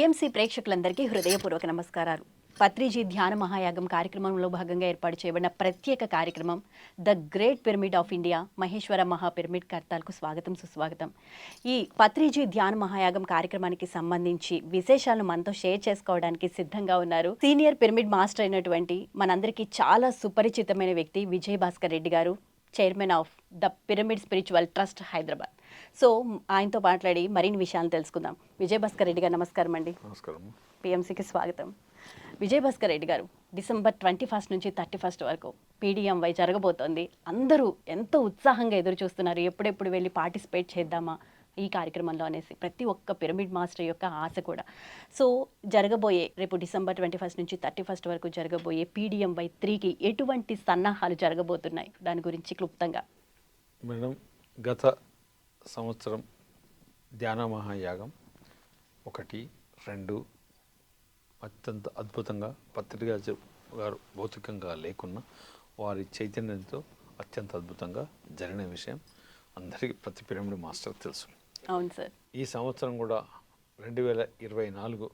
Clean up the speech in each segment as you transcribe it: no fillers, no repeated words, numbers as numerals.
PMC ప్రేక్షకులందరికీ హృదయపూర్వక నమస్కారాలు. పత్రిజీ ధ్యాన మహాయాగం కార్యక్రమంలో భాగంగా ఏర్పాటు చేయబడిన ప్రత్యేక కార్యక్రమం the great pyramid of India Maheshwara మహా పిరమిడ్ కర్తాలకు స్వాగతం సుస్వాగతం. ఈ పత్రిజీ ధ్యాన మహాయాగం కార్యక్రమానికి సంబంధించి విశేషాలను మనతో షేర్ చేసుకోవడానికి సిద్ధంగా ఉన్నారు సీనియర్ పిరమిడ్ మాస్టర్ అయినటువంటి మనందరికీ చాలా సుపరిచితమైన వ్యక్తి విజయ్ భాస్కర్ రెడ్డి గారు, chairman of the pyramid spiritual trust Hyderabad. So ఆయనతో మాట్లాడి మరిన్ని విషయాలు తెలుసుకుందాం. విజయ్ భాస్కర్ రెడ్డి గారు నమస్కారం అండి. నమస్కారం. పిఎంసికి స్వాగతం. విజయ్ భాస్కర్ రెడ్డి గారు, December 21 నుంచి 31 వరకు PDMY జరగబోతోంది. అందరూ ఎంతో ఉత్సాహంగా ఎదురు చూస్తున్నారు, ఎప్పుడెప్పుడు వెళ్ళి పార్టిసిపేట్ చేద్దామా ఈ కార్యక్రమంలో అనేసి ప్రతి ఒక్క పిరమిడ్ మాస్టర్ యొక్క ఆశ కూడా. సో జరగబోయే రేపు December 21 నుంచి 31 వరకు జరగబోయే PDMY 3కి ఎటువంటి సన్నాహాలు జరగబోతున్నాయి, దాని గురించి క్లుప్తంగా. మేడం, గత సంవత్సరం ధ్యాన మహాయాగం 1, 2 అత్యంత అద్భుతంగా పత్రిక గారు భౌతికంగా లేకున్నా వారి చైతన్యంతో అత్యంత అద్భుతంగా జరిగిన విషయం అందరికీ ప్రతి పిరమిడ్ మాస్టర్ తెలుసు. అవును సార్. ఈ సంవత్సరం కూడా 2024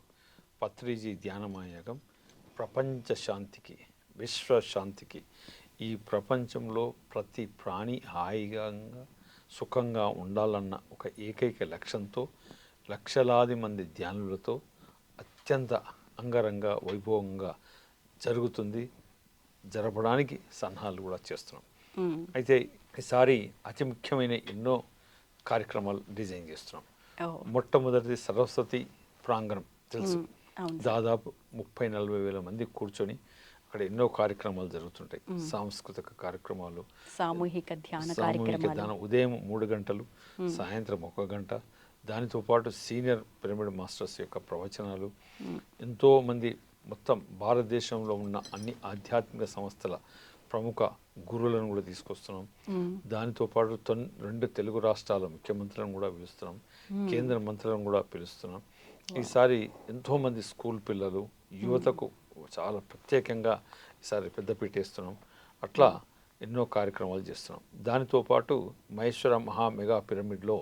పత్రిజీ ధ్యాన మహాయాగం ప్రపంచ శాంతికి, విశ్వశాంతికి, ఈ ప్రపంచంలో ప్రతి ప్రాణి హాయిగా సుఖంగా ఉండాలన్న ఒక ఏకైక లక్ష్యంతో లక్షలాది మంది ధ్యానులతో అత్యంత అంగరంగ వైభవంగా జరుగుతుంది. జరపడానికి సన్నాహాలు కూడా చేస్తున్నాం. అయితే ఈసారి అతి ముఖ్యమైన ఎన్నో కార్యక్రమాలు డిజైన్ చేస్తున్నాం. మొట్టమొదటిది సరస్వతి ప్రాంగణం తెలుసు. దాదాపు 30-40 వేల మంది కూర్చొని అక్కడ ఎన్నో కార్యక్రమాలు జరుగుతుంటాయి. సాంస్కృతిక కార్యక్రమాలు, సామూహిక ధ్యానం ఉదయం 3 గంటలు, సాయంత్రం 1 గంట. దానితో పాటు సీనియర్ పిరమిడ్ మాస్టర్స్ యొక్క ప్రవచనాలు, ఎంతోమంది మొత్తం భారతదేశంలో ఉన్న అన్ని ఆధ్యాత్మిక సంస్థల ప్రముఖ గురువులను కూడా తీసుకొస్తున్నాం. దానితో పాటు 2 తెలుగు రాష్ట్రాల ముఖ్యమంత్రులను కూడా పిలుస్తున్నాం, కేంద్ర మంత్రులను కూడా పిలుస్తున్నాం. ఈసారి ఎంతోమంది స్కూల్ పిల్లలు, యువతకు చాలా ప్రత్యేకంగా ఈసారి పెద్దపీట వేస్తున్నాం. అట్లా ఎన్నో కార్యక్రమాలు చేస్తున్నాం. దానితో పాటు మహేశ్వర మహా మెగా పిరమిడ్లో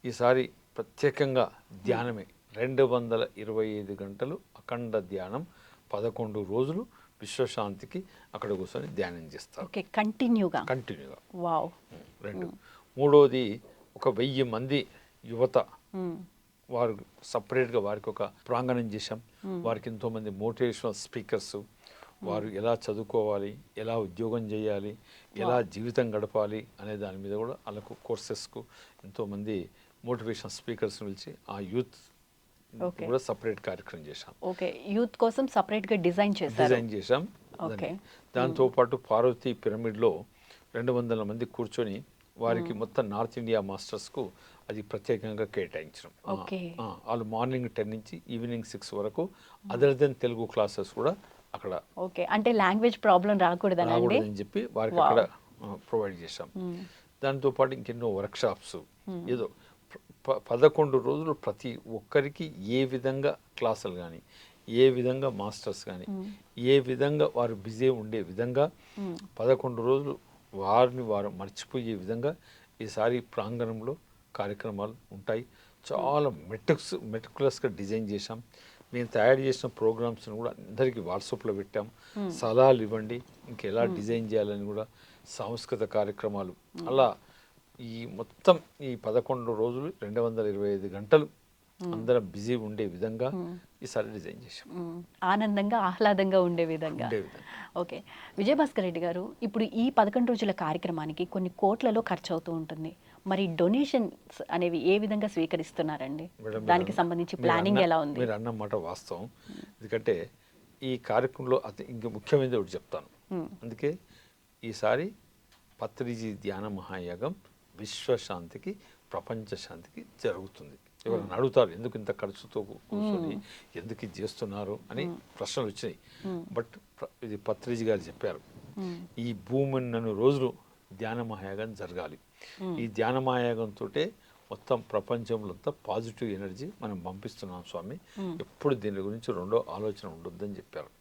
ఈసారి ప్రత్యేకంగా ధ్యానమే 225 గంటలు అఖండ ధ్యానం, 11 రోజులు విశ్వశాంతికి అక్కడ కూర్చొని ధ్యానం చేస్తారు. కంటిన్యూగా. వావ్. 2 మూడోది 1000 మంది యువత, వారు సపరేట్గా వారికి ఒక ప్రాంగణం చేశాం. వారికి ఎంతోమంది మోటివేషనల్ స్పీకర్స్, వారు ఎలా చదువుకోవాలి, ఎలా ఉద్యోగం చేయాలి, ఎలా జీవితం గడపాలి అనే దాని మీద కూడా వాళ్ళకు కోర్సెస్కు ఎంతోమంది మోటివేషనల్ స్పీకర్స్ని పిలిచి ఆ యూత్ కూడా సపరేట్ కార్యక్రమం చేశాం. యూత్ కోసం సపరేట్గా డిజైన్ చేశాం. దాంతోపాటు పార్వతీ పిరమిడ్లో 200 మంది కూర్చొని వారికి మొత్తం నార్త్ ఇండియా మాస్టర్స్కు అది ప్రత్యేకంగా కేటాయించడం. వాళ్ళు మార్నింగ్ 10 నుంచి ఈవినింగ్ 6 వరకు అదర్ దెన్ తెలుగు క్లాసెస్ కూడా అక్కడ. అంటే లాంగ్వేజ్ ప్రాబ్లం రాకూడదని చెప్పి వారికి అక్కడ ప్రొవైడ్ చేశాం. దాంతోపాటు ఇంకెన్నో వర్క్షాప్స్, ఏదో 11 రోజులు ప్రతి ఒక్కరికి ఏ విధంగా క్లాసులు కానీ, ఏ విధంగా మాస్టర్స్ కానీ, ఏ విధంగా వారు బిజీ ఉండే విధంగా 11 రోజులు వారిని వారు మర్చిపోయే విధంగా ఈసారి ప్రాంగణంలో కార్యక్రమాలు ఉంటాయి. చాలా మెటిక్యులస్గా డిజైన్ చేశాం. మేము తయారు చేసిన ప్రోగ్రామ్స్ని కూడా అందరికీ వాట్సాప్లో పెట్టాం. సలహాలు ఇవ్వండి, ఇంకెలా డిజైన్ చేయాలని కూడా. సాంస్కృతిక కార్యక్రమాలు అలా ఈ మొత్తం ఈ 11 రోజులు 225 గంటలు అందరం బిజీ ఉండే విధంగా ఈసారి డిజైన్ చేశాం. ఆనందంగా ఆహ్లాదంగా ఉండే విధంగా. ఓకే విజయ్ భాస్కర్ రెడ్డి గారు, ఇప్పుడు ఈ 11 రోజుల కార్యక్రమానికి కొన్ని కోట్లలో ఖర్చు అవుతూ ఉంటుంది. మరి డొనేషన్స్ అనేవి ఏ విధంగా స్వీకరిస్తున్నారండి? దానికి సంబంధించి ప్లానింగ్ ఎలా ఉంది? మీరు అన్నమాట వాస్తవం. ఎందుకంటే ఈ కార్యక్రమంలో ఇంకా ముఖ్యమైనది ఒకటి చెప్తాను. అందుకే ఈసారి పత్రిజీ ధ్యాన మహాయాగం విశ్వశాంతికి, ప్రపంచ శాంతికి జరుగుతుంది. ఎవరైనా అడుగుతారు, ఎందుకు ఇంత ఖర్చుతో కూర్చొని ఎందుకు ఇది చేస్తున్నారు అని ప్రశ్నలు వచ్చినాయి. బట్ ఇది పత్రిజీ గారు చెప్పారు, ఈ భూమి నన్ను రోజులు ధ్యాన మహాయాగం జరగాలి. ఈ ధ్యాన మహాయాగంతో మొత్తం ప్రపంచంలో అంతా పాజిటివ్ ఎనర్జీ మనం పంపిస్తున్నాం స్వామి, ఎప్పుడు దీని గురించి రెండో ఆలోచన ఉండొద్దని చెప్పారు.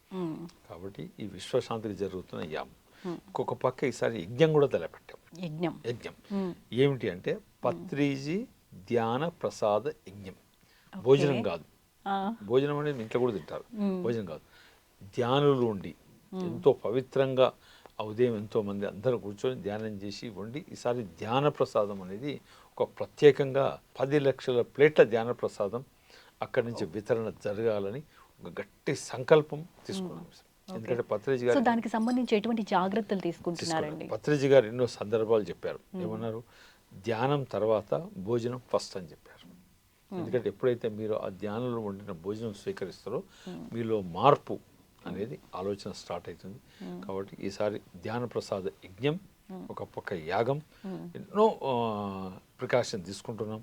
కాబట్టి ఈ విశ్వశాంతికి జరుగుతున్న యాగం. ఇంకొక పక్క ఈసారి యజ్ఞం కూడా తలపెట్టాం. యజ్ఞం ఏమిటి అంటే పత్రిజీ ధ్యాన ప్రసాద యజ్ఞం. భోజనం కాదు, భోజనం అనేది ఇంట్లో కూడా తింటారు, భోజనం కాదు, ధ్యానులు ఉండి ఎంతో పవిత్రంగా ఆ ఉదయం ఎంతో మంది అందరూ కూర్చొని ధ్యానం చేసి వండి ఈసారి ధ్యాన ప్రసాదం అనేది ఒక ప్రత్యేకంగా 10 లక్షల ప్లేట్ల ధ్యాన ప్రసాదం అక్కడి నుంచి వితరణ జరగాలని ఒక గట్టి సంకల్పం తీసుకున్నాం. ఎందుకంటే పత్రిజీ సో గారు దానికి సంబంధించి ఎటువంటి జాగ్రత్తలు తీసుకుంటున్నారండి? పత్రిజీ గారు ఎన్నో సందర్భాలు చెప్పారు. ఏమన్నారు, ధ్యానం తర్వాత భోజనం ఫస్ట్ అని చెప్పారు. ఎందుకంటే ఎప్పుడైతే మీరు ఆ ధ్యానంలో వండిన భోజనం స్వీకరిస్తారో మీలో మార్పు అనేది ఆలోచన స్టార్ట్ అవుతుంది. కాబట్టి ఈసారి ధ్యాన ప్రసాద యజ్ఞం ఒక పక్క యాగం, ఎన్నో ప్రికాషన్ తీసుకుంటున్నాం.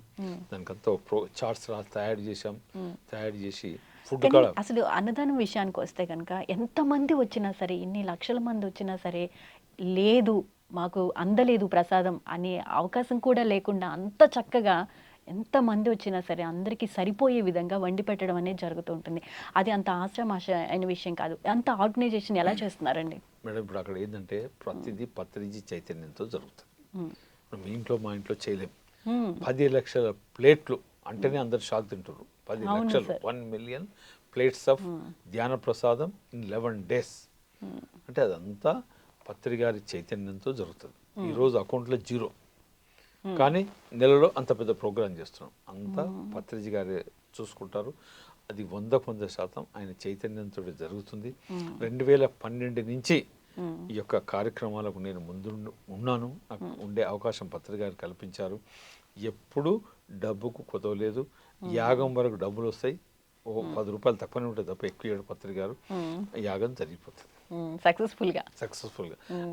దానికంతా చార్ట్స్ తయారు చేసాం, తయారు చేసి ఫుడ్ కానీ కూడా అసలు అన్నదానం విషయానికి వస్తే కనుక ఎంతమంది వచ్చినా సరే, ఇన్ని లక్షల మంది వచ్చినా సరే, లేదు మాకు అందలేదు ప్రసాదం అనే అవకాశం కూడా లేకుండా అంత చక్కగా ఎంతమంది వచ్చినా సరే అందరికీ సరిపోయే విధంగా వండి పెట్టడం అనేది జరుగుతూ ఉంటుంది. అది అంత ఆశ్రమాష అయిన విషయం కాదు. అంత ఆర్గనైజేషన్ ఎలా చేస్తున్నారండి? మేడం ఇప్పుడు అక్కడ ఏంటంటే ప్రతిదీ పత్రిజీ చైతన్యంతో జరుగుతుంది. ఇప్పుడు మీ ఇంట్లో మా ఇంట్లో చేయలేం. 10 లక్షల ప్లేట్లు అంటేనే అందరు షాక్ తింటారు. 10 లక్షలు 1 మిలియన్ ప్లేట్స్ ఆఫ్ ధ్యాన ప్రసాదం ఇన్ 11 days అంటే అదంతా పత్రి గారి చైతన్యంతో జరుగుతుంది. ఈరోజు అకౌంట్లో 0, కానీ నెలలో అంత పెద్ద ప్రోగ్రాం చేస్తున్నాం. అంతా పత్రిజీ గారే చూసుకుంటారు. అది 100% ఆయన చైతన్యంతో జరుగుతుంది. 2012 నుంచి ఈ యొక్క కార్యక్రమాలకు నేను ముందు ఉన్నాను. నాకు ఉండే అవకాశం పత్రిక గారు కల్పించారు. ఎప్పుడు డబ్బుకు కొదవలేదు. యాగం వరకు డబ్బులు వస్తాయి. ఓ 10 రూపాయలు తక్కువనే ఉంటుంది తప్ప ఎక్కువ ఏడు పత్రిక గారు యాగం జరిగిపోతుంది సక్సెస్ఫుల్గా.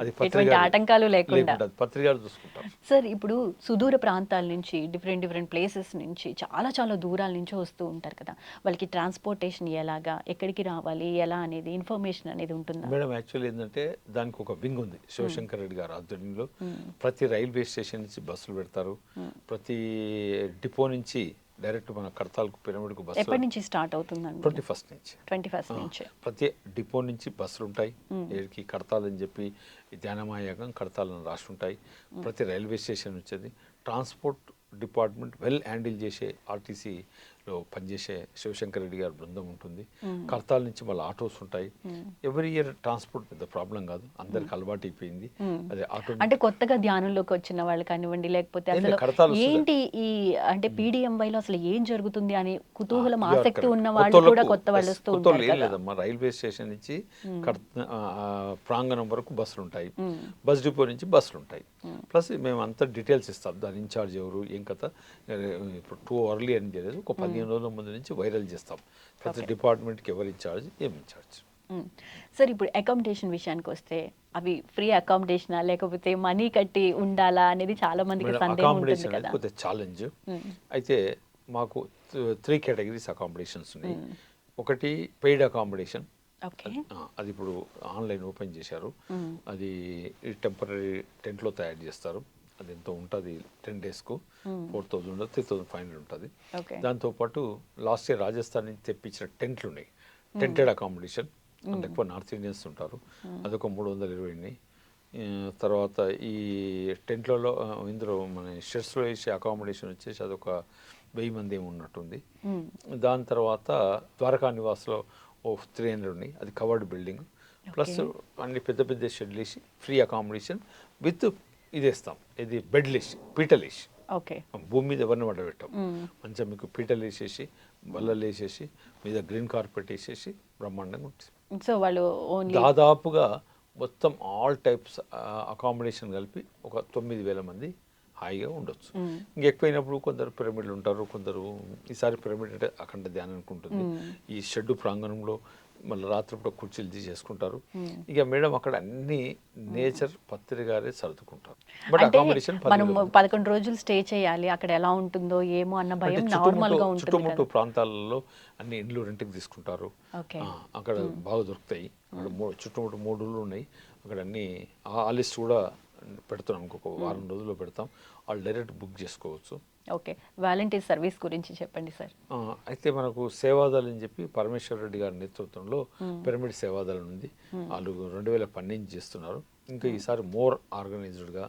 అది ఎటువంటి ఆటంకాలు లేకుండా పత్రిక గారు చూసుకుంటారు. సార్, ఇప్పుడు సుదూర ప్రాంతాల నుంచి డిఫరెంట్ ప్లేసెస్ నుంచి చాలా దూరాల నుంచి వస్తూ ఉంటారు కదా, వాళ్ళకి ట్రాన్స్పోర్టేషన్ ఎలాగా, ఎక్కడికి రావాలి, ఎలా అనేది ఇన్ఫర్మేషన్ అనేది ఉంటుందా? మేడం యాక్చువల్లీ ఏంటంటే దానికి ఒక వింగ్ ఉంది. శివశంకర్ రెడ్డి గారు ఆధ్వర్యంలో ప్రతి రైల్వే స్టేషన్ నుంచి బస్సులు పెడతారు. ప్రతి డిపో నుంచి డైరెక్ట్ మన కడతాలకు పిరమిడ్కు బస్సు ఎప్పటి నుంచి స్టార్ట్ అవుతుందండి? 21st నుంచి ప్రతి డిపో నుంచి బస్సులు ఉంటాయి. ఏడికి కడతాలని చెప్పి ధ్యానమాయాగం కడతాలని రాసి ఉంటాయి. ప్రతి రైల్వే స్టేషన్ వచ్చేది. ట్రాన్స్పోర్ట్ డిపార్ట్మెంట్ వెల్ హ్యాండిల్ చేసే ఆర్టీసీలో పనిచేసే శివశంకర్ రెడ్డి గారి బృందం ఉంటుంది. కడతాల నుంచి మళ్ళీ ఆటోస్ ఉంటాయి. ఎవ్రీ ఇయర్ ట్రాన్స్పోర్ట్ పెద్ద ప్రాబ్లం కాదు, అందరికి అలవాటు అయిపోయింది. అదే ఆటో అంటే కొత్తగా ధ్యానంలోకి వచ్చిన వాళ్ళు కానివ్వండి, లేకపోతే అసలు ఏంటి ఈ అంటే పీడిఎంవైలో అసలు ఏం జరుగుతుంది అని కుతూహలం ఆసక్తి ఉన్న వాళ్ళు కూడా కొత్త వాళ్ళు వస్తూ ఉంటారు. ఏం లేదమ్మా, రైల్వే స్టేషన్ నుంచి ప్రాంగణం వరకు బస్సులు ఉంటాయి. బస్ డిపో నుంచి బస్సులు ఉంటాయి. ప్లస్ మేము అంతా డీటెయిల్స్ ఇస్తాం. దాని ఇన్ఛార్జ్ ఎవరు, ఏం కథ. ఇప్పుడు 2 early అని చేయలేదు, ఒక 15 రోజుల ముందు నుంచి వైరల్ చేస్తాం. ప్రతి డిపార్ట్మెంట్కి ఎవరు ఇన్ఛార్జ్, ఏం ఇన్ఛార్జ్. సార్, ఇప్పుడు అకామిడేషన్ విషయానికి వస్తే అవి ఫ్రీ అకామిడేషనా లేకపోతే మనీ కట్టి ఉండాలా అనేది చాలా మందికి సందేహం ఉంటుంది కదా. కొద్దిగా ఛాలెంజ్. అయితే మాకు 3 categories అకామిడేషన్స్ ఉన్నాయి. ఒకటి పెయిడ్ అకామిడేషన్, అది ఇప్పుడు ఆన్లైన్ ఓపెన్ చేశారు. అది టెంపరీ టెంట్లో తయారు చేస్తారు. అది ఎంతో ఉంటుంది, 10 daysకు 4,000 3,500 ఉంటుంది. దాంతోపాటు లాస్ట్ ఇయర్ రాజస్థాన్ నుంచి తెప్పించిన టెంట్లు ఉన్నాయి, టెంటెడ్ అకామిడేషన్. అంటే ఎక్కువ నార్త్ ఇండియన్స్ ఉంటారు, అదొక 320 తర్వాత ఈ టెంట్లలో ఇందులో మన షెడ్స్లో వేసే అకామిడేషన్ వచ్చేసి అదొక 1000 మంది ఏమి ఉన్నట్టుంది. దాని తర్వాత ద్వారకా నివాస్లో 300 ఉన్నాయి, అది కవర్డ్ బిల్డింగ్. ప్లస్ అన్ని పెద్ద పెద్ద షెడ్లు వేసి ఫ్రీ అకామిడేషన్ విత్ ఇది వేస్తాం, ఇది బెడ్లు వేసి పీటలు వేసి. భూమి మీద ఎవరిని పడబెట్టాం, మంచిగా మీకు పీటలు వేసేసి బల్లలు వేసేసి మీద గ్రీన్ కార్పెట్ వేసేసి బ్రహ్మాండంగా ఉంటుంది. సో వాళ్ళు దాదాపుగా మొత్తం ఆల్ టైప్స్ అకామిడేషన్ కలిపి ఒక 9,000 మంది హాయిగా ఉండొచ్చు. ఇంకెక్కువైనప్పుడు కొందరు పిరమిడ్లు ఉంటారు, కొందరు ఈసారి పిరమిడ్ అంటే అఖండ ధ్యానానికి ఉంటుంది. ఈ షెడ్డు ప్రాంగణంలో మళ్ళీ రాత్రిపూట కుర్చీలు తీసేసుకుంటారు. ఇక మేడం అక్కడ అన్ని నేచర్ పత్రికారే సర్దుకుంటారు. బట్ అకామిడేషన్ మనం 11 రోజులు స్టే చేయాలి, అక్కడ ఎలా ఉంటుందో ఏమో అన్న భయం నార్మల్ గా ఉంటుంది. చుట్టుముట్టు ప్రాంతాలలో అన్ని ఇండ్లు రెంట్కి తీసుకుంటారు. అక్కడ బాగా దొరుకుతాయి. అక్కడ చుట్టుముట్టు 3 ఊళ్ళు ఉన్నాయి. అక్కడ అన్ని ఆ లిస్ట్ కూడా పెడతాం, ఇంకొక వారం రోజుల్లో పెడతాం. వాళ్ళు డైరెక్ట్ బుక్ చేసుకోవచ్చు. ఓకే, వాలంటీర్ సర్వీస్ గురించి చెప్పండి సార్. అయితే మనకు సేవాదళ్ అని చెప్పి పరమేశ్వర రెడ్డి గారి నేతృత్వంలో పిరమిడ్ సేవాదళం ఉంది. వాళ్ళు 2012 నుంచి చేస్తున్నారు. ఇంకా ఈసారి మోర్ ఆర్గనైజ్డ్గా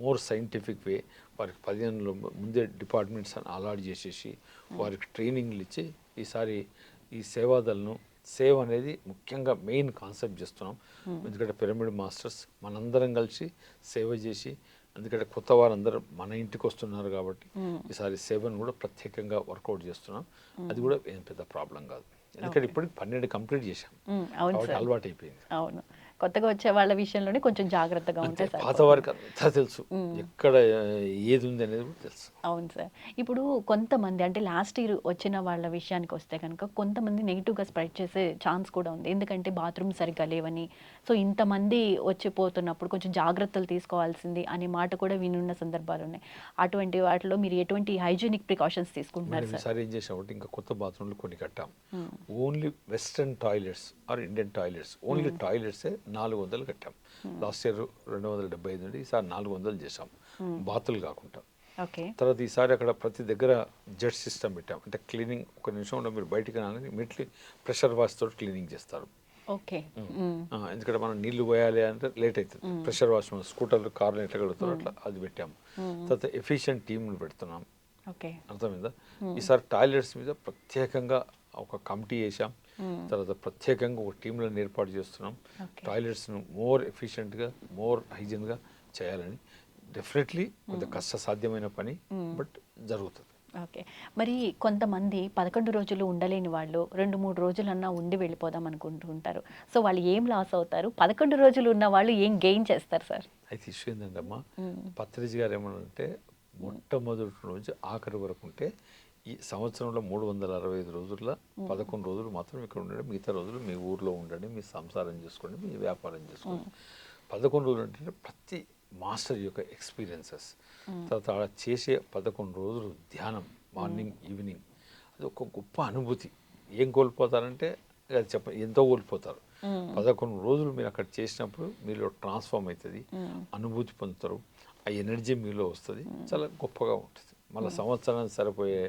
మోర్ సైంటిఫిక్ వే వారికి 15 ముందే డిపార్ట్మెంట్స్ అని అలాట్ చేసేసి వారికి ట్రైనింగ్లు ఇచ్చి ఈసారి ఈ సేవాదలను సేవ్ అనేది ముఖ్యంగా మెయిన్ కాన్సెప్ట్ చేస్తున్నాం. ఎందుకంటే పిరమిడ్ మాస్టర్స్ మనందరం కలిసి సేవ చేసి, ఎందుకంటే కొత్త వారందరూ మన ఇంటికి వస్తున్నారు కాబట్టి ఈసారి సేవను కూడా ప్రత్యేకంగా వర్కౌట్ చేస్తున్నాం. అది కూడా ఏం పెద్ద ప్రాబ్లం కాదు, ఎందుకంటే ఇప్పటికి 12 కంప్లీట్ చేశాం కాబట్టి అలవాటు అయిపోయింది. అవును, కొత్తగా వచ్చే వాళ్ళ విషయంలోనే కొంచెం జాగ్రత్తగా ఉంటే అంతే, పాత వారికి అంతా తెలుసు ఎక్కడ ఏది ఉంది అనేది కూడా తెలుసు. అవును సార్. ఇప్పుడు కొంతమంది అంటే లాస్ట్ ఇయర్ వచ్చిన వాళ్ళ విషయానికి వస్తే కనుక కొంతమంది నెగిటివ్గా స్ప్రెడ్ చేసే ఛాన్స్ కూడా ఉంది. ఎందుకంటే బాత్రూమ్ సరిగ్గా లేవని, సో ఇంతమంది వచ్చిపోతున్నప్పుడు కొంచెం జాగ్రత్తలు తీసుకోవాల్సింది అనే మాట కూడా వినున్న సందర్భాలు ఉన్నాయి. అటువంటి వాటిలో మీరు ఎటువంటి హైజీనిక్ ప్రికాషన్స్ తీసుకుంటున్నారు సార్? ఈసారి ఏం చేసామంటే ఇంకా కొత్త బాత్రూమ్లు కొన్ని కట్టాం. Only western toilets or Indian toilets, only టాయిలెట్సే 400 కట్టాం. లాస్ట్ ఇయర్ 275 నుండి ఈసారి 400 చేసాం, బాతులు కాకుండా. తర్వాత ఈసారి అక్కడ ప్రతి దగ్గర జెట్ సిస్టమ్ పెట్టాం. అంటే క్లీనింగ్ ఒక నిమిషంలో మీరు బయటికి రాగానే ఇమీడియట్లీ ప్రెషర్ వాష్ తోటి క్లీనింగ్ చేస్తారు. ఎందుకంటే మనం నీళ్లు పోయాలి అంటే లేట్ అవుతుంది. ప్రెషర్ వాష్ స్కూటర్లు కార్లు ఎట్లా కడుగుతారు అట్లా అది పెట్టాము. తర్వాత ఎఫిషియెంట్ టీంలు పెడుతున్నాం. అర్థమైందా? ఈసారి టాయిలెట్స్ మీద ప్రత్యేకంగా ఒక కమిటీ వేసాం. తర్వాత ప్రత్యేకంగా ఒక టీంలను ఏర్పాటు చేస్తున్నాం. టాయిలెట్స్ను మోర్ ఎఫిషియెంట్గా మోర్ హైజీన్గా చేయాలని. డెఫినెట్లీ కొంత కష్టసాధ్యమైన పని, బట్ జరుగుతుంది. ఓకే, మరి కొంతమంది 11 రోజులు ఉండలేని వాళ్ళు 2-3 రోజులన్నా ఉండి వెళ్ళిపోదాం అనుకుంటూ ఉంటారు. సో వాళ్ళు ఏం లాస్ అవుతారు? 11 రోజులు ఉన్న వాళ్ళు ఏం గెయిన్ చేస్తారు సార్? అయితే ఇష్యూ ఏంటంటే అమ్మా, పత్రిజీ గారు ఏమన్నారంటే మొట్టమొదటి రోజు ఆఖరి వరకు ఉంటే ఈ సంవత్సరంలో 365 రోజుల్లో 11 రోజులు మాత్రం ఇక్కడ ఉండండి, మిగతా రోజులు మీ ఊర్లో ఉండండి, మీ సంసారం చేసుకోండి, మీ వ్యాపారం చేసుకోండి. 11 రోజులు అంటే ప్రతి మాస్టర్ యొక్క ఎక్స్పీరియన్సెస్, తర్వాత అలా చేసే 11 రోజులు ధ్యానం మార్నింగ్ ఈవినింగ్, అది ఒక గొప్ప అనుభూతి. ఏం కోల్పోతారంటే అది ఎంతో కోల్పోతారు. 11 రోజులు మీరు అక్కడ చేసినప్పుడు మీలో ట్రాన్స్ఫార్మ్ అవుతుంది, అనుభూతి పొందుతారు, ఆ ఎనర్జీ మీలో వస్తుంది, చాలా గొప్పగా ఉంటుంది. మళ్ళీ సంవత్సరానికి సరిపోయే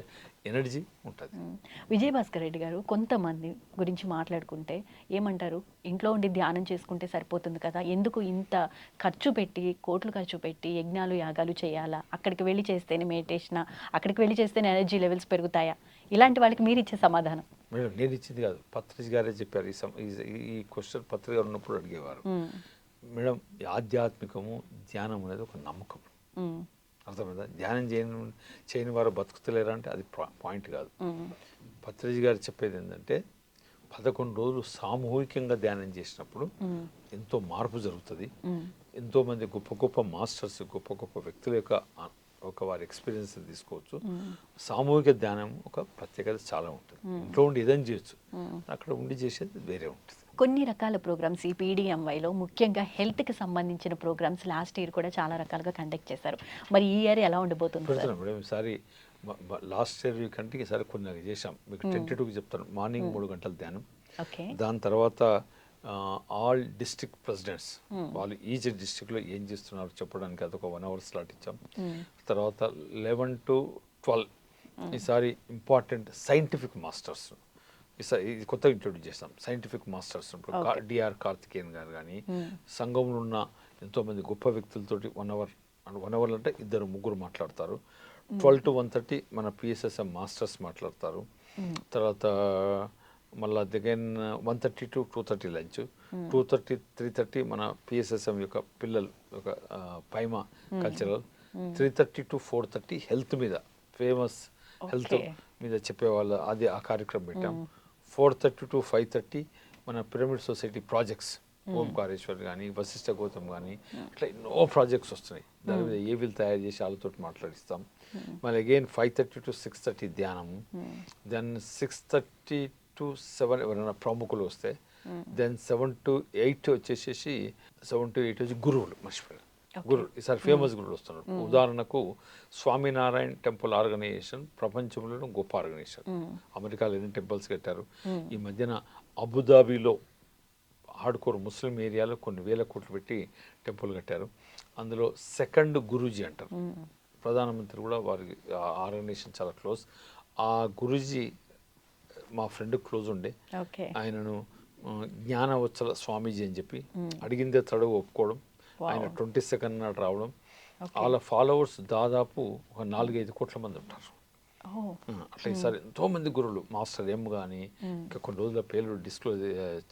ఎనర్జీ ఉంటుంది. విజయభాస్కర్ రెడ్డి గారు, కొంతమంది గురించి మాట్లాడుకుంటే ఏమంటారు, ఇంట్లో ఉండి ధ్యానం చేసుకుంటే సరిపోతుంది కదా, ఎందుకు ఇంత ఖర్చు పెట్టి కోట్లు ఖర్చు పెట్టి యజ్ఞాలు యాగాలు చేయాలా, అక్కడికి వెళ్ళి చేస్తేనే మెడిటేషన్, అక్కడికి వెళ్ళి చేస్తేనే ఎనర్జీ లెవెల్స్ పెరుగుతాయా? ఇలాంటి వాళ్ళకి మీరు ఇచ్చే సమాధానం? మేడం, నేను ఇచ్చింది కాదు, పత్రిజ్ గారే చెప్పారు. ఈ క్వశ్చన్ పత్రిక గారు ఉన్నప్పుడు అడిగేవారు. మేడం, ఆధ్యాత్మికము ధ్యానం అనేది ఒక నమ్మకం. అర్థమైందా? ధ్యానం చేయని వారు బతుకుతలేరా అంటే అది పాయింట్ కాదు. పత్రిజీ గారు చెప్పేది ఏంటంటే 11 రోజులు సామూహికంగా ధ్యానం చేసినప్పుడు ఎంతో మార్పు జరుగుతుంది. ఎంతోమంది గొప్ప గొప్ప మాస్టర్స్, గొప్ప గొప్ప వ్యక్తుల యొక్క వారి ఎక్స్పీరియన్స్ తీసుకోవచ్చు. సామూహిక ధ్యానం ఒక ప్రత్యేకత చాలా ఉంటుంది. ఇంట్లో ఉండి ఏదైనా చేయొచ్చు, అక్కడ ఉండి చేసేది వేరే ఉంటుంది. కొన్ని రకాల ప్రోగ్రామ్స్ ఈ PDMYలో ముఖ్యంగా హెల్త్కి సంబంధించిన ప్రోగ్రామ్స్ లాస్ట్ ఇయర్ కూడా చాలా రకాలుగా కండక్ట్ చేశారు. మరి ఈ ఇయర్ ఎలా ఉండబోతుంది? ఈసారి లాస్ట్ ఇయర్ కంటే ఈసారి కొన్ని చేసాం. మీకు టెంటేటివ్గా చెప్తాను. మార్నింగ్ 3 గంటల ధ్యానం, దాని తర్వాత ఆల్ డిస్ట్రిక్ట్ ప్రెసిడెంట్స్ వాళ్ళు ఈచ్ డిస్ట్రిక్ట్లో ఏం చేస్తున్నారు చెప్పడానికి అదొక 1 hour స్లాట్ ఇచ్చాం. తర్వాత 11 to 12 ఈసారి ఇంపార్టెంట్ సైంటిఫిక్ మాస్టర్స్ ఇది కొత్తగా ఇంట్రొడ్యూస్ చేస్తాం. సైంటిఫిక్ మాస్టర్స్ డిఆర్ కార్తికేయన్ గారు కానీ, సంఘంలో ఉన్న ఎంతోమంది గొప్ప వ్యక్తులతోటి 1 hour అంటే 2-3 మాట్లాడతారు. 12 to 1:30 మన PSSM మాస్టర్స్ మాట్లాడతారు. తర్వాత మళ్ళీ అగైన్ 1:30 to 2:30 లంచ్, 2:30 3:30 మన PSSM యొక్క పిల్లలు ఒక పైమా కల్చరల్, 3:30 to 4:30 హెల్త్ మీద ఫేమస్ హెల్త్ మీద చెప్పేవాళ్ళు, అది ఆ కార్యక్రమం పెట్టాం. 4:30 to 5:30 మన పిరమిడ్ సొసైటీ ప్రాజెక్ట్స్, ఓంకారేశ్వర్ కానీ, వశిష్ఠ గౌతమ్ కానీ, అట్లా ఎన్నో ప్రాజెక్ట్స్ వస్తున్నాయి. దాని మీద ఏవిలు తయారు చేసి వాళ్ళతో మాట్లాడిస్తాం. మళ్ళీ అగైన్ 5:30 to 6:30 ధ్యానము, దెన్ 6:30 to 7 ఎవరైనా ప్రముఖులు వస్తే, దెన్ 7 to 8 వచ్చేసేసి 7 to 8 వచ్చి గురువులు, మర్చిపోయారు గురువు. ఈసారి ఫేమస్ గురువులు వస్తున్నారు. ఉదాహరణకు స్వామినారాయణ టెంపుల్ ఆర్గనైజేషన్ ప్రపంచంలో గొప్ప ఆర్గనైజేషన్. అమెరికాలో ఎన్ని టెంపుల్స్ కట్టారు. ఈ మధ్యన అబుదాబిలో హార్డ్కోర్ ముస్లిం ఏరియాలో కొన్ని వేల కోట్లు పెట్టి టెంపుల్ కట్టారు. అందులో సెకండ్ గురూజీ అంటారు. ప్రధానమంత్రి కూడా వారికి ఆర్గనైజేషన్ చాలా క్లోజ్. ఆ గురూజీ మా ఫ్రెండ్ క్లోజ్ ఉండే, ఆయనను జ్ఞానవత్సల స్వామీజీ అని చెప్పి అడిగిందే తడవు ఒప్పుకోవడం, ఆయన 22nd నాడు రావడం, వాళ్ళ ఫాలోవర్స్ దాదాపు ఒక 4-5 కోట్ల మంది ఉంటారు. ఓ అట్లా ఈసారి ఎంతోమంది గురువులు మాస్టర్ ఎం కానీ ఇంకా కొన్ని రోజుల పేర్లు డిస్క్లోజ్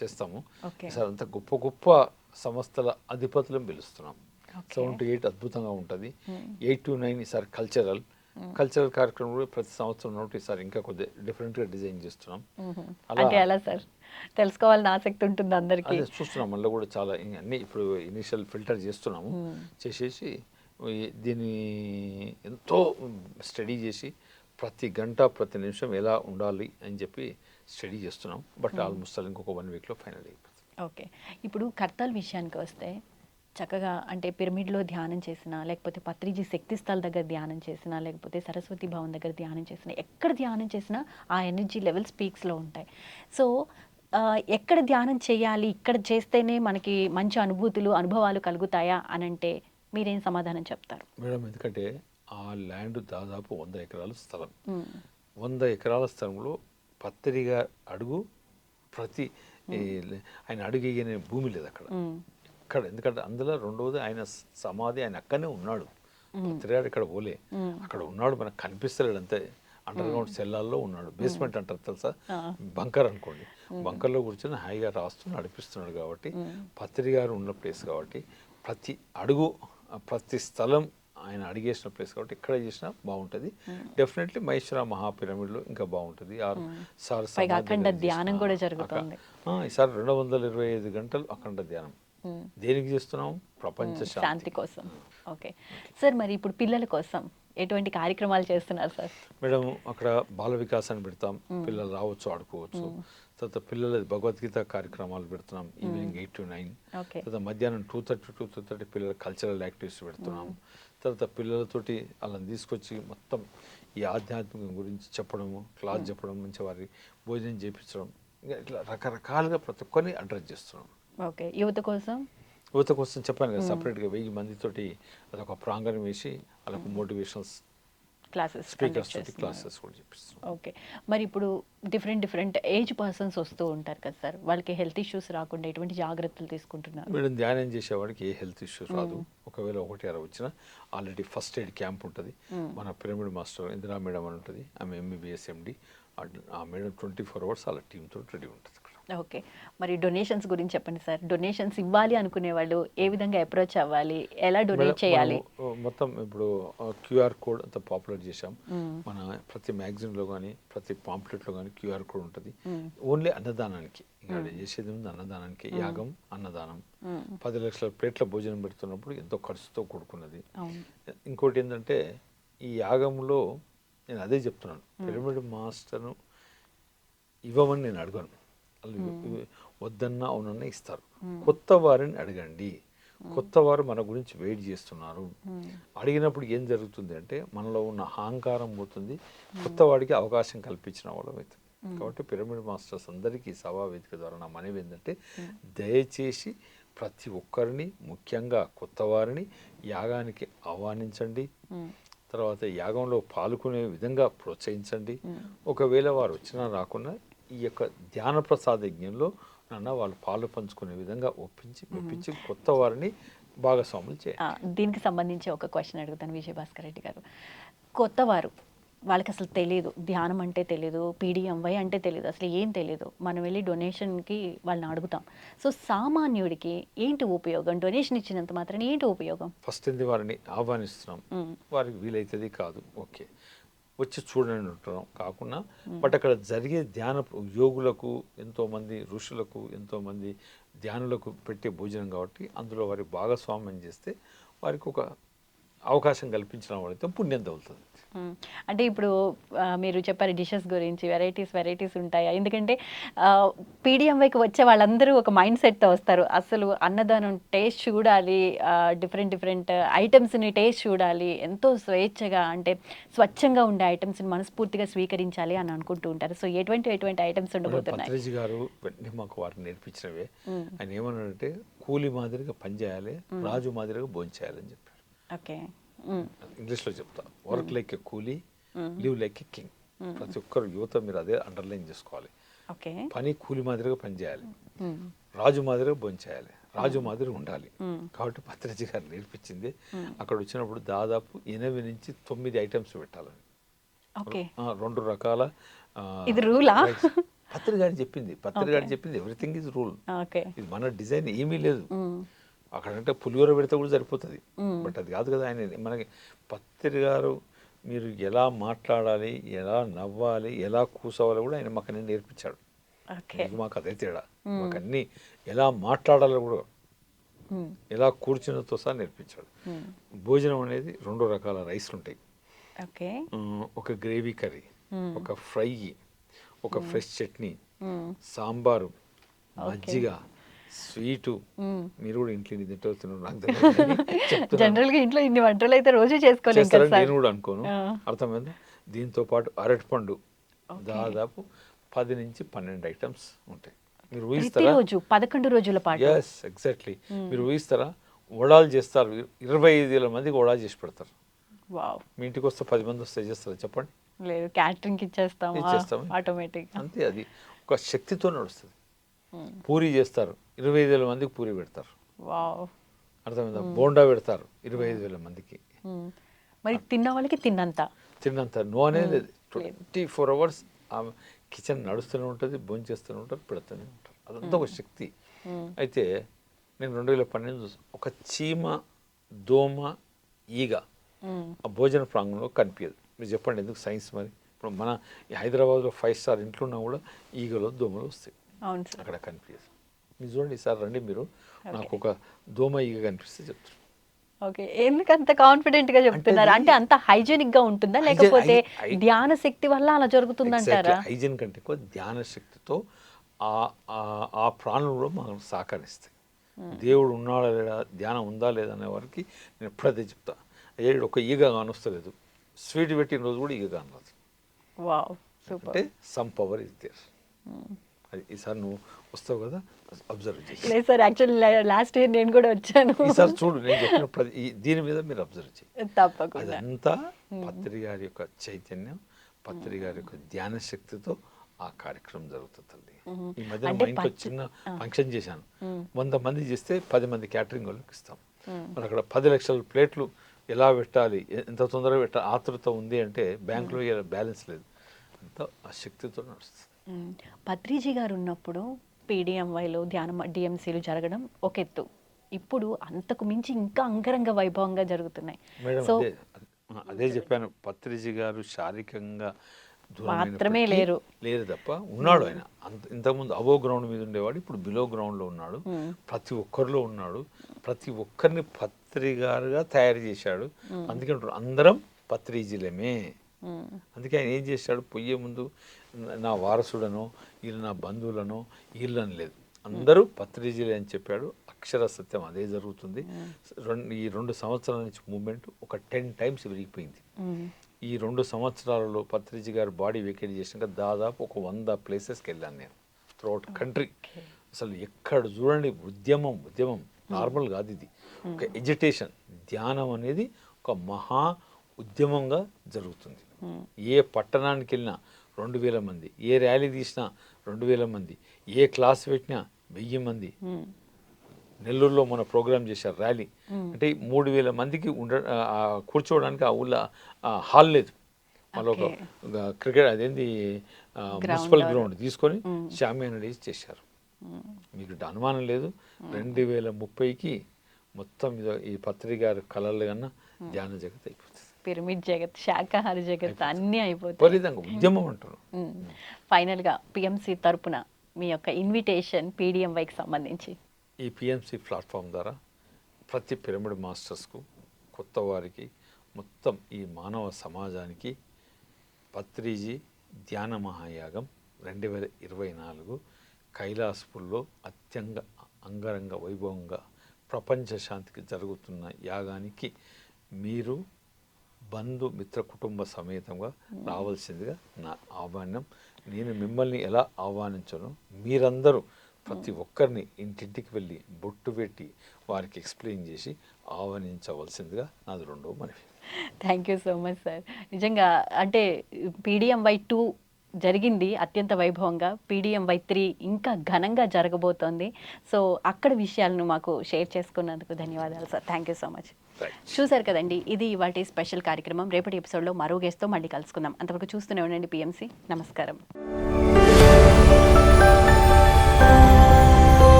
చేస్తాము. ఓకే ఈసారి అంతా గొప్ప గొప్ప సంస్థల అధిపతులను పిలుస్తున్నాం. 7 to 8 అద్భుతంగా ఉంటుంది. 8 to 9 ఈసారి కల్చరల్ కార్యక్రమం కూడా ప్రతి సంవత్సరం ఉన్నట్టు ఈసారి ఇంకా కొద్దిగా డిఫరెంట్గా డిజైన్ చేస్తున్నాం. అంటే ఎలా సార్ తెలుసుకోవాలని ఆసక్తి ఉంటుంది అందరికీ. అదే చూస్తున్నాం. మళ్ళీ కూడా చాలా అన్నీ ఇప్పుడు ఇనిషియల్ ఫిల్టర్ చేస్తున్నాము. చేసేసి దీన్ని ఎంతో స్టడీ చేసి ప్రతి గంట ప్రతి నిమిషం ఎలా ఉండాలి అని చెప్పి స్టడీ చేస్తున్నాం. బట్ ఆల్మోస్ట్ ఇంకొక 1 వీక్లో ఫైనల్ అయిపోతుంది. ఓకే, ఇప్పుడు కర్తాల్ విషయానికి వస్తే చక్కగా అంటే పిరమిడ్లో ధ్యానం చేసినా, లేకపోతే పత్రిజీ శక్తి స్థల్ దగ్గర ధ్యానం చేసినా, లేకపోతే సరస్వతి భవన్ దగ్గర ధ్యానం చేసినా, ఎక్కడ ధ్యానం చేసినా ఆ ఎనర్జీ లెవెల్స్ పీక్స్లో ఉంటాయి. సో ఎక్కడ ధ్యానం చేయాలి, ఇక్కడ చేస్తేనే మనకి మంచి అనుభవాలు కలుగుతాయా అని అంటే మీరేం సమాధానం చెప్తారు? మేడం, ఎందుకంటే ఆ ల్యాండ్ దాదాపు 100 ఎకరాల స్థలం. 100 ఎకరాల స్థలంలో పత్రిగా అడుగు ప్రతి ఆయన అడుగు వేయని భూమి లేదు అక్కడ. ఇక్కడ ఎందుకంటే అందులో రెండవది ఆయన సమాధి, ఆయన అక్కడనే ఉన్నాడు. పత్రిగాడు ఇక్కడ పోలే, అక్కడ ఉన్నాడు, మనకు కనిపిస్తలేడు అంతే. అండర్ గ్రౌండ్ సెల్లాల్లో ఉన్నాడు. బేస్మెంట్ అంటారు తెలుసా, బంకర్ అనుకోండి. బంకర్లో కూర్చొని హాయిగా రాస్తూ నడిపిస్తున్నాడు. కాబట్టి పత్రిగారు ఉన్న ప్లేస్ కాబట్టి ప్రతి అడుగు ప్రతి స్థలం ఆయన అడిగేసిన ప్లేస్ కాబట్టి ఇక్కడ చేసినా బాగుంటుంది. డెఫినెట్లీ మహేశ్వర మహాపిరమిడ్లో ఇంకా బాగుంటుంది. అఖండ ధ్యానం కూడా జరుగుతుంది ఈసారి 225 గంటలు అఖండ ధ్యానం. దేనికి చేస్తున్నాం? ప్రపంచ శాంతి కోసం. ఓకే సార్, మరి ఇప్పుడు పిల్లల కోసం ఎటువంటి కార్యక్రమాలు చేస్తున్నారు సార్? మేడం, అక్కడ బాల వికాసాన్ని పెడతాం. పిల్లలు రావచ్చు, ఆడుకోవచ్చు. తర్వాత పిల్లల భగవద్గీత కార్యక్రమాలు పెడుతున్నాం ఈవినింగ్ 8 to 9. తర్వాత మధ్యాహ్నం 2:30 to 2:30 పిల్లల కల్చరల్ యాక్టివిటీస్ పెడుతున్నాం. తర్వాత పిల్లలతోటి వాళ్ళని తీసుకొచ్చి మొత్తం ఈ ఆధ్యాత్మికం గురించి చెప్పడము, క్లాస్ చెప్పడం, మంచి వారి భోజనం చేయించడం, ఇంకా ఇట్లా రకరకాలుగా ప్రతి ఒక్కరిని అడ్రస్ చేస్తున్నాం. ఓకే, యువత కోసం చెప్పాను కదా, సపరేట్గా 1000 మందితోటి అదొక ప్రాంగణం వేసి వాళ్ళకు మోటివేషనల్ స్పీకర్స్ తోటి క్లాసెస్ కూడా చెప్పిస్తున్నాం. ఓకే, మరి ఇప్పుడు డిఫరెంట్ ఏజ్ పర్సన్స్ వస్తూ ఉంటారు కదా సార్, వాళ్ళకి హెల్త్ ఇష్యూస్ రాకుండా ఎటువంటి జాగ్రత్తలు తీసుకుంటున్నారు? మేడం, ధ్యానం చేసేవాడికి ఏ హెల్త్ ఇష్యూస్ రాదు. ఒకవేళ 1-6 వచ్చినా ఆల్రెడీ ఫస్ట్ ఎయిడ్ క్యాంప్ ఉంటుంది. మన పిరమిడ్ మాస్టర్ ఇందిరా మేడం అని ఉంటుంది, ఆమె MBBS MD. ఆ మేడం 24 hours వాళ్ళ టీంతో రెడీ ఉంటుంది. ఓకే, మరి డొనేషన్స్ గురించి చెప్పండి సార్. డొనేషన్స్ ఇవ్వాలి అనుకునే వాళ్ళు ఏ విధంగా అప్రోచ్ అవ్వాలి, ఎలా డొనేట్ చేయాలి? మొత్తం ఇప్పుడు QR కోడ్ అంత పాపులర్ చేశాం. మన ప్రతి మ్యాగజైన్లో కానీ ప్రతి పాంప్లెట్లో కానీ QR కోడ్ ఉంటుంది. ఓన్లీ అన్నదానానికి, ఇంకా చేసేది ఉంది అన్నదానానికి. యాగం, అన్నదానం. 10 లక్షల ప్లేట్ల భోజనం పెడుతున్నప్పుడు ఎంతో ఖర్చుతో కూడుకున్నది. ఇంకోటి ఏంటంటే ఈ యాగంలో నేను అదే చెప్తున్నాను, పిరమిడ్ మాస్టర్ను ఇవ్వమని నేను అడగను. వద్దన్నా అవునన్నా ఇస్తారు. కొత్త వారిని అడగండి. కొత్త వారు మన గురించి వెయిట్ చేస్తున్నారు. అడిగినప్పుడు ఏం జరుగుతుంది అంటే మనలో ఉన్న అహంకారం పోతుంది, కొత్త వాడికి అవకాశం కల్పించిన వాళ్ళం అవుతుంది. కాబట్టి పిరమిడ్ మాస్టర్స్ అందరికీ సభా వేదిక ద్వారా నా మనవి ఏంటంటే, దయచేసి ప్రతి ఒక్కరిని, ముఖ్యంగా కొత్త వారిని యాగానికి ఆహ్వానించండి. తర్వాత యాగంలో పాల్గొనే విధంగా ప్రోత్సహించండి. ఒకవేళ వారు వచ్చినా రాకుండా ఈ యొక్క ధ్యాన ప్రసాద యజ్ఞంలో వాళ్ళు పాలు పంచుకునే విధంగా ఒప్పించి కొత్త వారిని భాగస్వాములు చేయాలి. దీనికి సంబంధించి ఒక క్వశ్చన్ అడుగుతాను విజయభాస్కర్ రెడ్డి గారు. కొత్త వారు, వాళ్ళకి అసలు తెలియదు, ధ్యానం అంటే తెలియదు, PDMY అంటే తెలియదు, అసలు ఏం తెలియదు. మనం వెళ్ళి డొనేషన్కి వాళ్ళని అడుగుతాం. సో సామాన్యుడికి ఏంటి ఉపయోగం? డొనేషన్ ఇచ్చినంత మాత్రం ఏంటి ఉపయోగం? ఫస్ట్ వారిని ఆహ్వానిస్తున్నాం. వారికి వీలైతుంది కాదు, ఓకే, వచ్చి చూడండి ఉంటున్నాం కాకుండా, బట్ అక్కడ జరిగే ధ్యాన యోగులకు, ఎంతోమంది ఋషులకు, ఎంతోమంది ధ్యానులకు పెట్టే భోజనం కాబట్టి అందులో వారి భాగస్వామ్యం చేస్తే వారికి ఒక అవకాశం కల్పించిన వాళ్ళైతే పుణ్యం తగులుతుంది. అంటే ఇప్పుడు మీరు చెప్పారు డిషెస్ గురించి, వెరైటీస్ ఉంటాయా? ఎందుకంటే PDMYకి వచ్చే వాళ్ళందరూ ఒక మైండ్ సెట్తో వస్తారు. అసలు అన్నదానం టేస్ట్ చూడాలి, డిఫరెంట్ ఐటమ్స్ని టేస్ట్ చూడాలి, ఎంతో స్వేచ్ఛగా అంటే స్వచ్ఛంగా ఉండే ఐటమ్స్ని మనస్ఫూర్తిగా స్వీకరించాలి అని అనుకుంటూ ఉంటారు. సో ఎటువంటి ఐటమ్స్ ఉండబోతున్నాయి? పత్రిజీ గారు వెంటనే మాకు వారిని నేర్పించినవే. ఆయన ఏమన్నాడంటే, కూలి మాదిరిగా పనిచేయాలి, రాజు మాదిరిగా భోంచేయాలని చెప్పారు. ఓకే, ఇంగ్లీష్లో చెప్తా, వర్క్ లైక్ ఎ కూలీ, లివ్ లైక్ ఎ కింగ్. ప్రతి ఒక్కరు యువత మీరు అదే అండర్లైన్ చేసుకోవాలి. పని కూలి మాదిరిగా పని చేయాలి, రాజు మాదిరిగా భోంచేయాలి. రాజు మాదిరి ఉండాలి. కాబట్టి పత్రిజీ గారు నేర్పించింది అక్కడ వచ్చినప్పుడు దాదాపు 8 నుంచి 9 ఐటమ్స్ పెట్టాలని. ఓకే. 2 రకాల ఇది రూలా? పత్రి గారు చెప్పింది ఎవ్రీథింగ్ ఈజ్ రూల్. ఓకే. ఇది మన డిజైన్ ఏమీ లేదు. అక్కడంటే పులిహోర పెడితే కూడా సరిపోతుంది, బట్ అది కాదు కదా. ఆయన మనకి పత్రి గారు మీరు ఎలా మాట్లాడాలి, ఎలా నవ్వాలి, ఎలా కూసవాలి కూడా ఆయన మాకు అన్ని నేర్పించాడు. మాకు అదే తేడా, మాకు అన్ని ఎలా మాట్లాడాలో కూడా, ఎలా కూర్చున్నతో సహా నేర్పించాడు. భోజనం అనేది 2 రకాల రైస్లు ఉంటాయి. ఒక గ్రేవీ కర్రీ, ఒక ఫ్రై, ఒక ఫ్రెష్ చట్నీ, సాంబారు, మజ్జిగ, స్వీటు. మీరు కూడా ఇంట్లో ఇన్ని తింటున్నారు నాకు తెలియదు. జనరల్గా ఇంట్లో ఇన్ని వంటలు అయితే రోజు చేసుకోలేను నేను కూడా అనుకోను. అర్థమైందా? దీంతో పాటు అరటిపండు దాదాపు 10 నుంచి 12 ఐటమ్స్ ఉంటాయి. మీరు ఊహిస్తారా? 11 రోజుల పాటు. Yes, exactly. మీరు ఊహిస్తారా? వడాలు చేస్తారు, 25,000 మందికి వడాలు చేసి పెడతారు. మీ ఇంటికి వస్తే 10 మంది వస్తే చేస్తారా చెప్పండి? లేదు, క్యాటరింగ్ ఇచ్చేస్తాం ఆటోమేటిక్. అంతే, అది ఒక శక్తితో నడుస్తుంది. పూరి చేస్తారు, 25,000 మందికి పూరి పెడతారు. అర్థమైందా? బోండా పెడతారు 25,000 మందికి. మరి తిన్న వాళ్ళకి తిన్నంత నో అనేది లేదు. 24 hours ఆ కిచెన్ నడుస్తూనే ఉంటుంది, భోజనం చేస్తూనే ఉంటారు, పెడుతూనే ఉంటారు. అదంతా ఒక శక్తి. అయితే నేను 2012 ఒక చీమ, దోమ, ఈగ ఆ భోజన ప్రాంగణంలో కనిపించదు. మీరు చెప్పండి ఎందుకు సైన్స్? మరి ఇప్పుడు మన హైదరాబాద్లో 5 స్టార్ ఇంట్లో ఉన్నా కూడా ఈగలో దోమలు వస్తాయి, అక్కడ కనిపించదు. మీరు చూడండి, ఈసారి రండి, మీరు నాకు ఒక దోమ ఈగ కనిపిస్తే చెప్తారు. ఓకే, ఎందుకు అంత కాన్ఫిడెంట్ గా చెప్తున్నారు? అంటే అంత హైజీనిక్ గా ఉంటుందా, లేకపోతే ధ్యాన శక్తి వల్ల అలా జరుగుతుందంటారా? హైజీన్ కంటే ఎక్కువ ధ్యాన శక్తితో ఆ ప్రాణులు మనం సహకరిస్తాయి. దేవుడు ఉన్నాడా లేదా, ధ్యానం ఉందా లేదా అనే వారికి నేను ఎప్పుడైతే చెప్తా, అయ్యాడు ఒక ఈగ కానొస్తలేదు, స్వీట్ పెట్టిన రోజు కూడా ఈగ కానరాదు. అంటే సమ్ పవర్ ఇస్ దేర్. అది ఈసారి నువ్వు వస్తావు కదా, అబ్జర్వ్ చేయి. లేదు సార్, యాక్చువల్లీ లాస్ట్ ఇయర్ నేను కూడా వచ్చాను. ఈసారి చూడు, నేను చెప్పిన దీని మీద మీరు అబ్జర్వ్ చేయి. తప్పకుండా. అదంతా పత్రి గారి యొక్క చైతన్యం, పత్రి గారి యొక్క ధ్యాన శక్తితో ఆ కార్యక్రమం జరుగుతుంది. ఈ మధ్య మా ఇంట్లో చిన్న ఫంక్షన్ చేశాను. 100 మంది చేస్తే 10 మంది క్యాటరింగ్ వాళ్ళకి ఇస్తాం. మరి అక్కడ 10 లక్షల ప్లేట్లు ఎలా పెట్టాలి, ఎంత తొందరగా పెట్టాలి, ఆతృత ఉంది అంటే బ్యాంకులో బ్యాలెన్స్ లేదు. అంతా ఆ శక్తితో నడుస్తుంది. పత్రిజీ గారు ఉన్నప్పుడు పీడిఎంవైలో ధ్యానం డిఎంసీలు జరగడం ఒక ఎత్తు, ఇప్పుడు అంతకు మించి ఇంకా అంగరంగ వైభవంగా జరుగుతున్నాయి. మేడం అదే చెప్పాను, పత్రిజీ గారు శారీరకంగా మాత్రమే లేరు తప్ప ఉన్నాడు. ఆయన ఇంతకుముందు అవో గ్రౌండ్ మీద ఉండేవాడు, ఇప్పుడు బిలో గ్రౌండ్లో ఉన్నాడు. ప్రతి ఒక్కరిలో ఉన్నాడు. ప్రతి ఒక్కరిని పత్రి గారుగా తయారు చేశాడు. అందుకే అందరం పత్రిజీలమే. అందుకే ఆయన ఏం చేశాడు, పొయ్యే ముందు నా వారసుడనో వీళ్ళు నా బంధువులనో వీళ్ళని లేదు, అందరూ పత్రిజీలే అని చెప్పాడు. అక్షర సత్యం అదే జరుగుతుంది. ఈ 2 సంవత్సరాల నుంచి మూమెంట్ ఒక 10 times విరిగిపోయింది. ఈ 2 సంవత్సరాలలో పత్రిజీ గారు బాడీ వెకేట్ చేసినాక దాదాపు ఒక 100 ప్లేసెస్కి వెళ్ళాను నేను త్రూఅవుట్ కంట్రీ. అసలు ఎక్కడ చూడండి ఉద్యమం నార్మల్ కాదు, ఇది ఒక ఎజిటేషన్. ధ్యానం అనేది ఒక మహా ఉద్యమంగా జరుగుతుంది. ఏ పట్టణానికి వెళ్ళినా 2,000 మంది, ఏ ర్యాలీ తీసినా 2,000 మంది, ఏ క్లాస్ పెట్టినా 1000 మంది. నెల్లూరులో మన ప్రోగ్రామ్ చేశారు ర్యాలీ, అంటే 3,000 మందికి కూర్చోవడానికి ఆ ఊళ్ళో హాల్ లేదు. మళ్ళీ ఒక క్రికెట్ అదేంది మున్సిపల్ గ్రౌండ్ తీసుకొని షామియానా వేసి చేశారు. మీకు అనుమానం లేదు, 2030కి మొత్తం ఈ పత్రిక గారి కళలు కన్నా ధ్యాన జగత్ అయిపోతుంది. పిరమిడ్ జగత్, శాకాహార జగత్ అన్నీ అయిపోతాయి. ఉద్యమం అంటారు. ఫైనల్గా పిఎంసి తరపున మీ యొక్క ఇన్విటేషన్ పీడిఎంవైకి సంబంధించి. ఈ పిఎంసి ప్లాట్ఫామ్ ద్వారా ప్రతి పిరమిడ్ మాస్టర్స్కు, కొత్త వారికి, మొత్తం ఈ మానవ సమాజానికి పత్రిజీ ధ్యాన మహాయాగం 2024 కైలాసపుల్లో అంగరంగ వైభవంగా ప్రపంచ శాంతికి జరుగుతున్న యాగానికి మీరు బంధు మిత్ర కుటుంబ సమేతంగా రావాల్సిందిగా నా ఆహ్వానం. నేను మిమ్మల్ని ఎలా ఆహ్వానించను, మీరందరూ ప్రతి ఒక్కరిని ఇంటింటికి వెళ్ళి బొట్టు పెట్టి వారికి ఎక్స్ప్లెయిన్ చేసి ఆహ్వానించవలసిందిగా నాది 2వ మనవి. Thank you so much sir. నిజంగా అంటే పీడిఎంవై 2 జరిగింది అత్యంత వైభవంగా. PDM-Y3 ఇంకా ఘనంగా జరగబోతోంది. సో అక్కడ విషయాలను మాకు షేర్ చేసుకున్నందుకు ధన్యవాదాలు sir. Thank you so much. చూశారు కదండి, ఇది ఇవాల్టి స్పెషల్ కార్యక్రమం. రేపటి ఎపిసోడ్లో మరో గెస్ట్తో మళ్ళీ కలుసుకుందాం. అంతవరకు చూస్తూనే ఉండండి PMC. నమస్కారం.